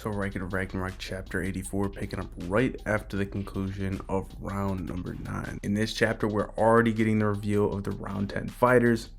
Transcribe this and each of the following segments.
So Ragnarok chapter 84, picking up right after the conclusion of round number 9. In this chapter, we're already getting the reveal of the round 10 fighters.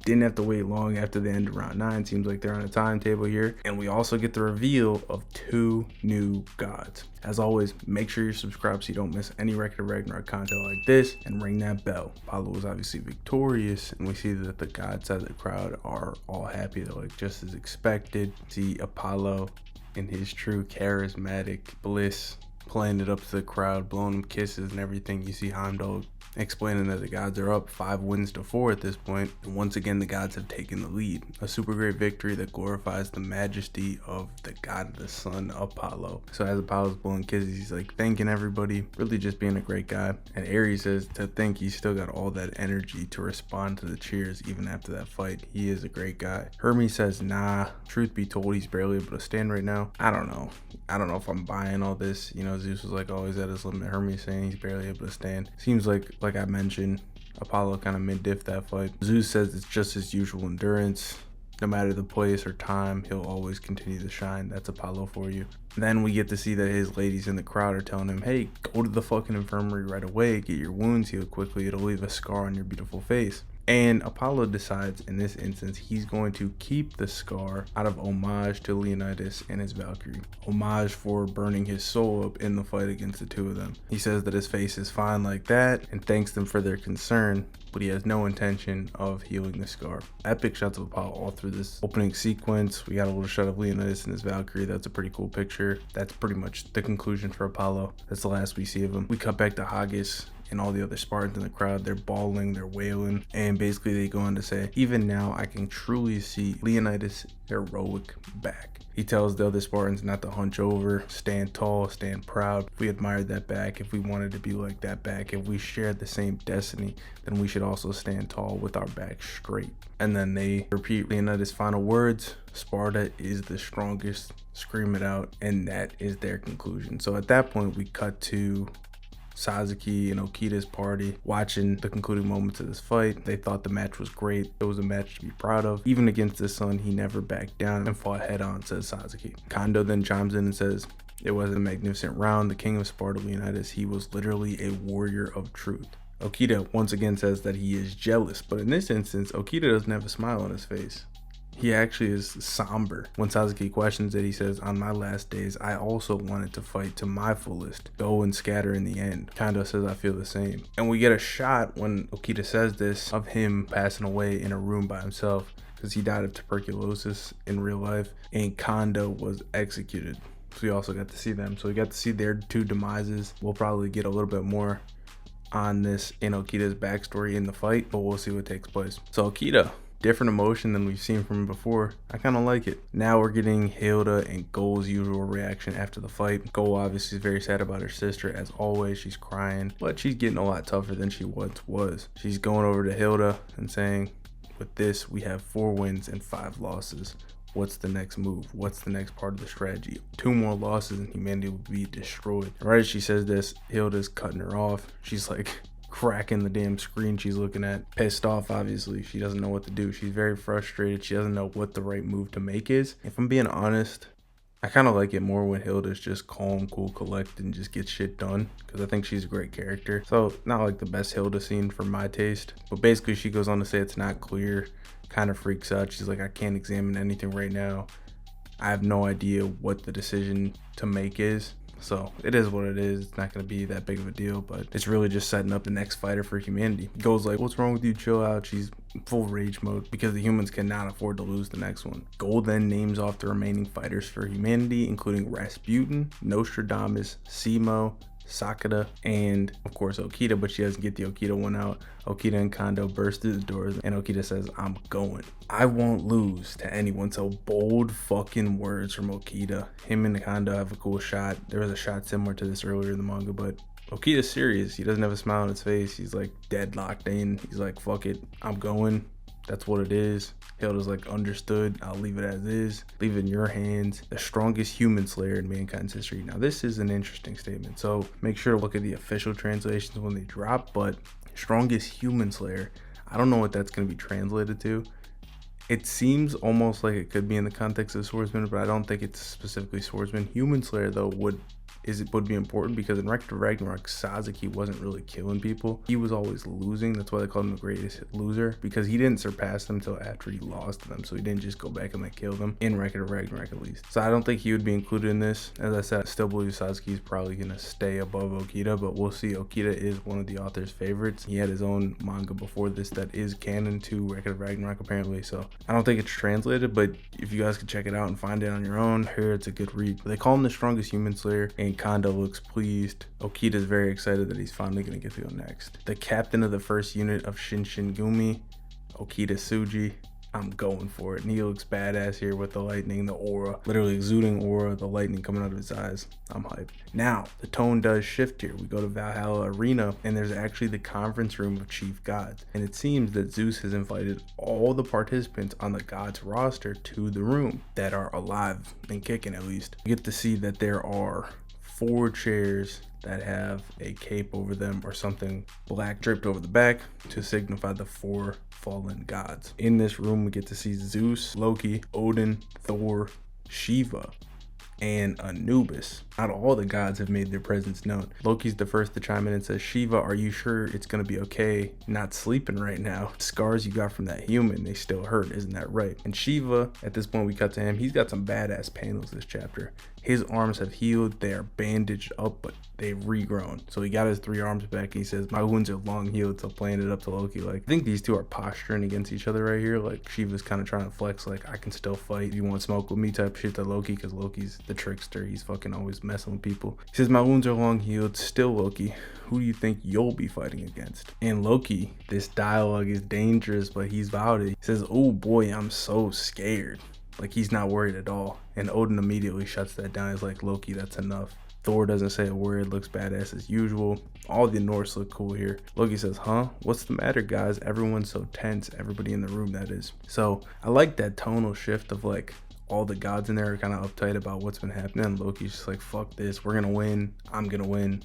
Didn't have to wait long after the end of round 9. Seems like they're on a timetable here. And we also get the reveal of 2 new gods. As always, make sure you're subscribed so you don't miss any Ragnarok content like this, and ring that bell. Apollo was obviously victorious, and we see that the god side of the crowd are all happy. They're like just as expected. See Apollo in his true charismatic bliss, playing it up to the crowd, blowing them kisses and everything. You see Heimdall explaining that the gods are up 5 wins to 4 at this point, and once again the gods have taken the lead. A super great victory that glorifies the majesty of the god of the sun, Apollo. So as Apollo's blowing kisses, he's like thanking everybody, really just being a great guy. And Ares says to think he's still got all that energy to respond to the cheers even after that fight. He is a great guy. Hermes says, nah, truth be told, he's barely able to stand right now. I don't know if I'm buying all this. You know, Zeus was like always at his limit. Hermes saying he's barely able to stand. Seems like I mentioned, Apollo kind of mid-diff that fight. Zeus says it's just his usual endurance. No matter the place or time, he'll always continue to shine. That's Apollo for you. Then we get to see that his ladies in the crowd are telling him, hey, go to the fucking infirmary right away. Get your wounds healed quickly. It'll leave a scar on your beautiful face. And Apollo decides in this instance he's going to keep the scar out of homage to Leonidas and his Valkyrie. Homage for burning his soul up in the fight against the 2 of them. He says that his face is fine like that and thanks them for their concern, but he has no intention of healing the scar. Epic shots of Apollo all through this opening sequence. We got a little shot of Leonidas and his Valkyrie. That's a pretty cool picture. That's pretty much the conclusion for Apollo. That's the last we see of him. We cut back to Haggis and all the other Spartans in the crowd. They're bawling, they're wailing, and basically they go on to say, even now I can truly see Leonidas' heroic back. He tells the other Spartans not to hunch over, stand tall, stand proud. If we admired that back, if we wanted to be like that back, if we shared the same destiny, then we should also stand tall with our back straight. And then they repeat Leonidas' final words, Sparta is the strongest, scream it out, and that is their conclusion. So at that point we cut to Sasuke and Okita's party watching the concluding moments of this fight. They thought the match was great. It was a match to be proud of. Even against the sun, he never backed down and fought head on, says Sasuke. Kondo then chimes in and says, it was a magnificent round. The king of Sparta, Leonidas, he was literally a warrior of truth. Okita once again says that he is jealous, but in this instance, Okita doesn't have a smile on his face. He actually is somber. When Sasuke questions it, he says, on my last days, I also wanted to fight to my fullest, go and scatter in the end. Kondo says, I feel the same. And we get a shot when Okita says this of him passing away in a room by himself because he died of tuberculosis in real life, and Kondo was executed. So we also got to see them. So we got to see their 2 demises. We'll probably get a little bit more on this in Okita's backstory in the fight, but we'll see what takes place. So Okita, different emotion than we've seen from him before. I kind of like it. Now we're getting Hilda and Goal's usual reaction after the fight. Goal obviously is very sad about her sister as always. She's crying, but she's getting a lot tougher than she once was. She's going over to Hilda and saying, with this, we have 4 wins and 5 losses. What's the next move? What's the next part of the strategy? 2 more losses and humanity will be destroyed. Right as she says this, Hilda's cutting her off. She's like cracking the damn screen she's looking at. Pissed off, obviously. She doesn't know what to do. She's very frustrated. She doesn't know what the right move to make is. If I'm being honest, I kind of like it more when Hilda's just calm, cool, collected, and just gets shit done, because I think she's a great character. So not like the best Hilda scene for my taste, but basically she goes on to say it's not clear, kind of freaks out. She's like, I can't examine anything right now. I have no idea what the decision to make is. So it is what it is. It's not going to be that big of a deal, but it's really just setting up the next fighter for humanity. Goal's like, what's wrong with you? Chill out. She's full rage mode because the humans cannot afford to lose the next one. Goal then names off the remaining fighters for humanity, including Rasputin, Nostradamus, Simo, Sakata, and of course Okita, but she doesn't get the Okita one out. Okita and Kondo burst through the doors and Okita says, I'm going. I won't lose to anyone. So bold fucking words from Okita. Him and Kondo have a cool shot. There was a shot similar to this earlier in the manga, but Okita's serious. He doesn't have a smile on his face. He's like dead locked in. He's like, fuck it, I'm going. That's what it is. Hilda's like, understood. I'll leave it as is. Leave it in your hands. The strongest human slayer in mankind's history. Now, this is an interesting statement. So make sure to look at the official translations when they drop. But strongest human slayer, I don't know what that's going to be translated to. It seems almost like it could be in the context of swordsman, but I don't think it's specifically swordsman. Human Slayer though would be important, because in Ragnarok, Sasuke wasn't really killing people. He was always losing. That's why they called him the greatest loser, because he didn't surpass them until after he lost to them. So he didn't just go back and like kill them in Ragnarok at least. So I don't think he would be included in this. As I said, I still believe Sasuke is probably gonna stay above Okita, but we'll see. Okita is one of the author's favorites. He had his own manga before this that is canon to Ragnarok apparently. So I don't think it's translated, but if you guys could check it out and find it on your own, here it's a good read. But they call him the strongest human slayer, and Kondo looks pleased. Okita is very excited that he's finally going to get to go next. The captain of the first unit of Shinsengumi, Okita Tsuji. I'm going for it. And he looks badass here with the lightning, the aura, literally exuding aura, the lightning coming out of his eyes. I'm hyped. Now, the tone does shift here. We go to Valhalla Arena, and there's actually the conference room of chief gods. And it seems that Zeus has invited all the participants on the gods roster to the room that are alive and kicking at least. We get to see that there are 4 chairs that have a cape over them or something black draped over the back to signify the 4 fallen gods. In this room, we get to see Zeus, Loki, Odin, Thor, Shiva, and Anubis. Not all the gods have made their presence known. Loki's the first to chime in and says, Shiva, are you sure it's gonna be okay not sleeping right now? Scars you got from that human, they still hurt, isn't that right? And Shiva, at this point we cut to him, he's got some badass panels this chapter. His arms have healed, they are bandaged up, but they've regrown. So he got his 3 arms back, and he says, my wounds are long healed, so playing it up to Loki. Like, I think these two are posturing against each other right here. Like, Shiva's kind of trying to flex, like, I can still fight, you want smoke with me type shit to Loki, because Loki's the trickster. He's fucking always messing with people. He says, my wounds are long healed, still Loki, who do you think you'll be fighting against? And Loki, this dialogue is dangerous, but he's about it. He says, oh boy, I'm so scared. Like, he's not worried at all. And Odin immediately shuts that down. He's like, Loki, that's enough. Thor doesn't say a word, looks badass as usual. All the Norse look cool here. Loki says, huh? What's the matter, guys? Everyone's so tense. Everybody in the room, that is. So I like that tonal shift of like, all the gods in there are kind of uptight about what's been happening. And Loki's just like, fuck this. We're gonna win. I'm gonna win.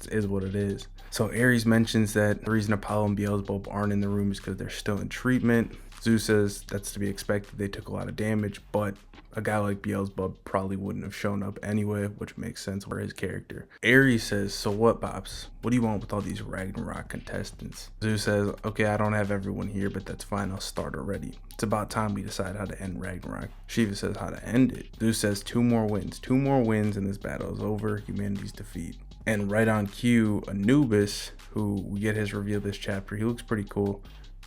It is what it is. So Ares mentions that the reason Apollo and Beelzebub aren't in the room is because they're still in treatment. Zeus says that's to be expected. They took a lot of damage, but a guy like Beelzebub probably wouldn't have shown up anyway, which makes sense for his character. Ares says, so what, Bops? What do you want with all these Ragnarok contestants? Zeus says, okay, I don't have everyone here, but that's fine. I'll start already. It's about time we decide how to end Ragnarok. Shiva says how to end it. Zeus says 2 more wins. 2 more wins and this battle is over. Humanity's defeat. And right on cue, Anubis, who we get his reveal this chapter, he looks pretty cool,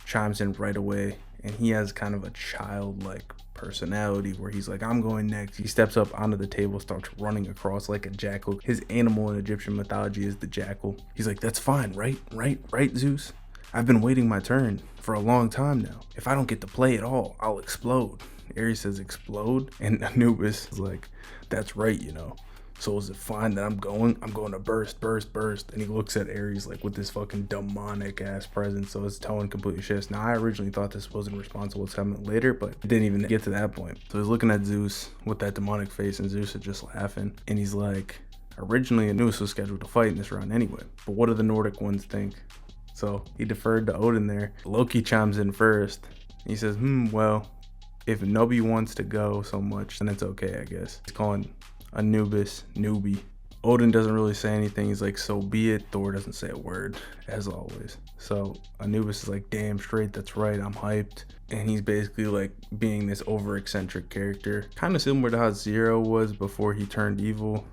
chimes in right away. And he has kind of a childlike personality where he's like, I'm going next. He steps up onto the table, starts running across like a jackal. His animal in Egyptian mythology is the jackal. He's like, that's fine, right, Zeus? I've been waiting my turn for a long time now. If I don't get to play at all, I'll explode. Ares says, explode? And Anubis is like, that's right, you know. So is it fine that I'm going to burst. And he looks at Ares like with this fucking demonic ass presence. So his tone completely shifts. Now I originally thought this was in response to what's coming later, but it didn't even get to that point. So he's looking at Zeus with that demonic face, and Zeus is just laughing. And he's like, originally Anubis was scheduled to fight in this round anyway, but what do the Nordic ones think? So he deferred to Odin there. Loki chimes in first. He says, well, if nobody wants to go so much, then it's okay, I guess. He's calling Anubis newbie. Odin doesn't really say anything. He's like, so be it. Thor doesn't say a word, as always. So Anubis is like, damn straight, that's right, I'm hyped. And he's basically like being this over eccentric character, kind of similar to how Zero was before he turned evil,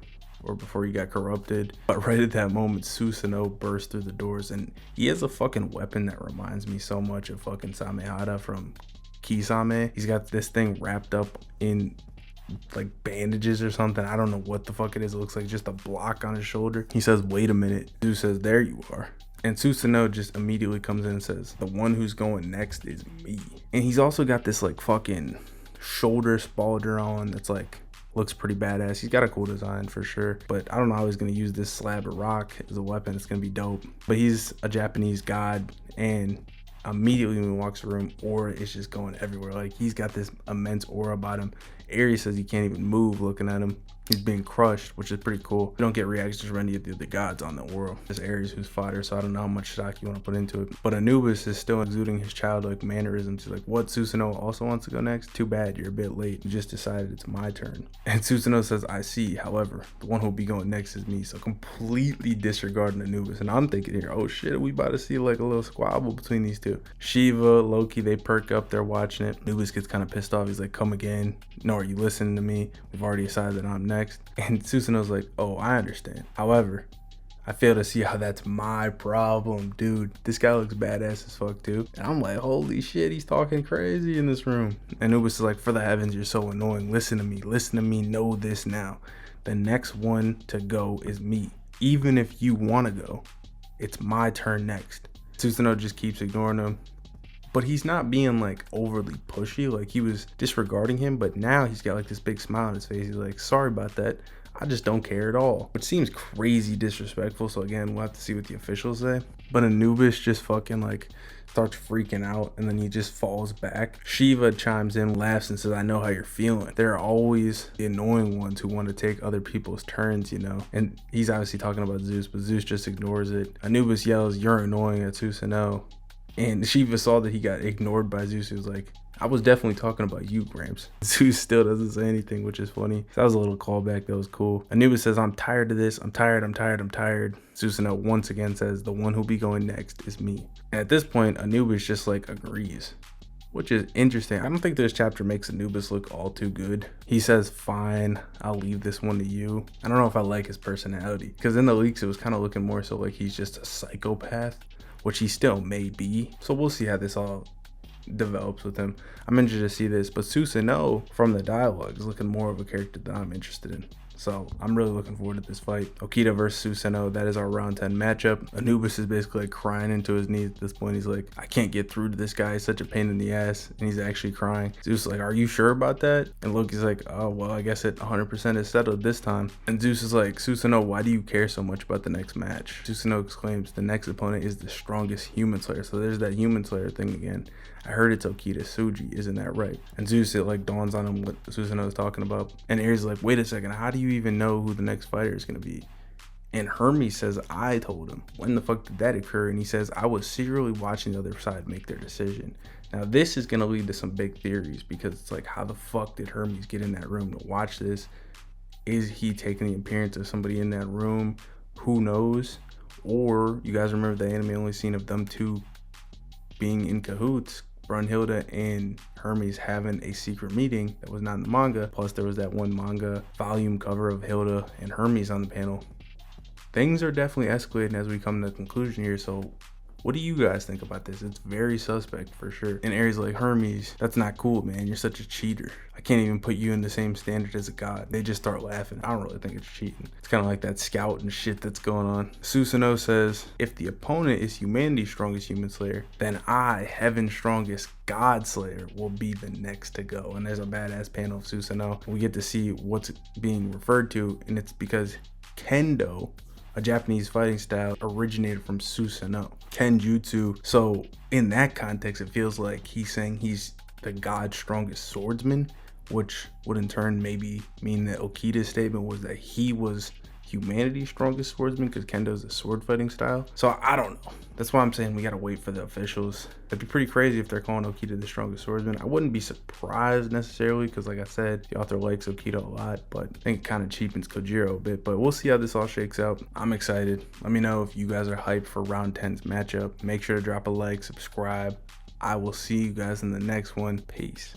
or before he got corrupted. But right at that moment, Susanoo bursts through the doors, and he has a fucking weapon that reminds me so much of fucking Samehada from Kisame. He's got this thing wrapped up in like bandages or something. I don't know what the fuck it is. It looks like just a block on his shoulder. He says, wait a minute. Zeus says, there you are. And Susanoo just immediately comes in and says, the one who's going next is me. And he's also got this like fucking shoulder spalder on that's like, looks pretty badass. He's got a cool design for sure, but I don't know how he's gonna use this slab of rock as a weapon. It's gonna be dope. But he's a Japanese god, and immediately when he walks the room, aura is just going everywhere. Like, he's got this immense aura about him. Ares says he can't even move looking at him. He's being crushed, which is pretty cool. We don't get reactions from any of the other gods on the world. There's Ares who's fodder, so I don't know how much stock you want to put into it. But Anubis is still exuding his childlike mannerisms. He's like, what, Susanoo also wants to go next? Too bad, you're a bit late. You just decided it's my turn. And Susanoo says, I see. However, the one who'll be going next is me. So completely disregarding Anubis. And I'm thinking here, oh shit, we about to see like a little squabble between these two. Shiva, Loki, they perk up, they're watching it. Anubis gets kind of pissed off. He's like, come again. No, are you listening to me? We've already decided that I'm next. And Susanoo's like, oh, I understand. However, I fail to see how that's my problem, dude. This guy looks badass as fuck too. And I'm like, holy shit, he's talking crazy in this room. And Anubis is like, for the heavens, you're so annoying. Listen to me, know this now. The next one to go is me. Even if you want to go, it's my turn next. Susanoo just keeps ignoring him. But he's not being like overly pushy, like he was disregarding him, but now he's got like this big smile on his face. He's like, sorry about that, I just don't care at all, which seems crazy disrespectful. So again, we'll have to see what the officials say. But Anubis just fucking like starts freaking out, and then he just falls back. Shiva chimes in, laughs, and says, I know how you're feeling. There are always the annoying ones who want to take other people's turns, you know. And he's obviously talking about Zeus, but Zeus just ignores it. Anubis yells, you're annoying, at Susanoo. And Shiva saw that he got ignored by Zeus. He was like, I was definitely talking about you, Gramps. Zeus still doesn't say anything, which is funny. So that was a little callback. That was cool. Anubis says, I'm tired of this. I'm tired. Susanoo once again says, the one who'll be going next is me. And at this point, Anubis just like agrees, which is interesting. I don't think this chapter makes Anubis look all too good. He says, fine, I'll leave this one to you. I don't know if I like his personality, because in the leaks, it was kind of looking more so like he's just a psychopath, which he still may be. So we'll see how this all develops with him. I'm interested to see this, but Susanoo from the dialogue is looking more of a character that I'm interested in. So I'm really looking forward to this fight. Okita versus Susanoo, that is our round 10 matchup. Anubis is basically like crying into his knees at this point. He's like, I can't get through to this guy. He's such a pain in the ass. And he's actually crying. Zeus is like, are you sure about that? And Loki's like, oh, well, I guess it 100% is settled this time. And Zeus is like, Susanoo, why do you care so much about the next match? Susanoo exclaims, the next opponent is the strongest human slayer. So there's that human slayer thing again. I heard it's Okita Suji, isn't that right? And Zeus, it like dawns on him what Susanoo is talking about. And Ares is like, wait a second, how do you even know who the next fighter is gonna be? And Hermes says, I told him. When the fuck did that occur? And he says, I was secretly watching the other side make their decision. Now this is gonna lead to some big theories, because it's like, how the fuck did Hermes get in that room to watch this? Is he taking the appearance of somebody in that room? Who knows? Or you guys remember the anime only scene of them two being in cahoots, Brunhilde and Hermes having a secret meeting that was not in the manga. Plus there was that one manga volume cover of Hilda and Hermes on the panel. Things are definitely escalating as we come to the conclusion here. So what do you guys think about this? It's very suspect for sure. And Ares like, Hermes, that's not cool, man. You're such a cheater. I can't even put you in the same standard as a god. They just start laughing. I don't really think it's cheating. It's kind of like that scout and shit that's going on. Susanoo says, if the opponent is humanity's strongest human slayer, then I, heaven's strongest god slayer, will be the next to go. And there's a badass panel of Susanoo. We get to see what's being referred to, and it's because Kendo, a Japanese fighting style, originated from Susanoo, Kenjutsu. So in that context, it feels like he's saying he's the god's strongest swordsman, which would in turn maybe mean that Okita's statement was that he was humanity's strongest swordsman, because Kendo's a sword fighting style. So I don't know. That's why I'm saying we gotta wait for the officials. It'd be pretty crazy if they're calling Okita the strongest swordsman. I wouldn't be surprised necessarily, because like I said, the author likes Okita a lot, but I think it kind of cheapens Kojiro a bit. But we'll see how this all shakes out. I'm excited. Let me know if you guys are hyped for round 10's matchup. Make sure to drop a like, subscribe. I will see you guys in the next one. Peace.